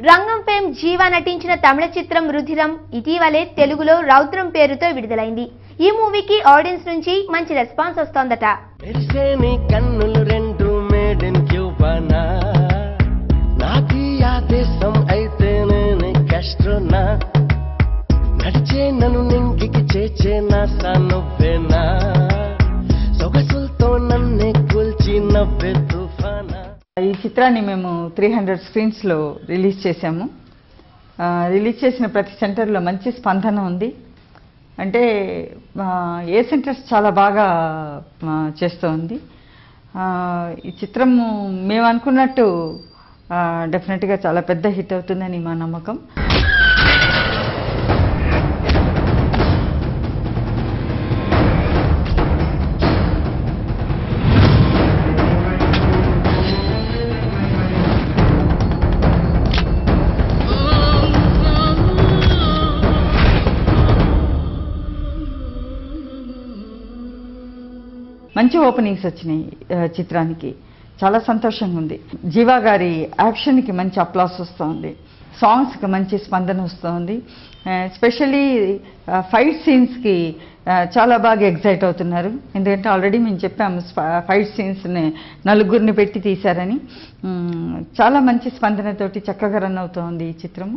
రంగం ఫేమ్ జీవా నటించిన తమిళ చిత్రం రుధిరం ఇటీవలే తెలుగులో రౌద్రం పేరుతో విడుదలైంది. ఈ మూవీకి ఆడియన్స్ నుంచి మంచి రెస్పాన్స్ వస్తోందట. ఈ చిత్రాన్ని మేము 300 స్క్రీన్స్లో రిలీజ్ చేశాము. రిలీజ్ చేసిన ప్రతి సెంటర్లో మంచి స్పందన ఉంది. అంటే ఏ సెంటర్స్ చాలా బాగా చేస్తోంది. ఈ చిత్రము మేము అనుకున్నట్టు డెఫినెట్గా చాలా పెద్ద హిట్ అవుతుందని మా నమ్మకం. మంచి ఓపెనింగ్స్ వచ్చినాయి చిత్రానికి. చాలా సంతోషంగా ఉంది. జీవా గారి యాక్షన్కి మంచి అప్లాస్ వస్తుంది. సాంగ్స్కి మంచి స్పందన వస్తుంది. ఎస్పెషల్లీ ఫైట్ సీన్స్కి చాలా బాగా ఎగ్జైట్ అవుతున్నారు. ఎందుకంటే ఆల్రెడీ మేము చెప్పాము ఫైట్ సీన్స్ని నలుగురిని పెట్టి తీశారని. చాలా మంచి స్పందనతోటి చక్కగా రన్ అవుతోంది ఈ చిత్రం.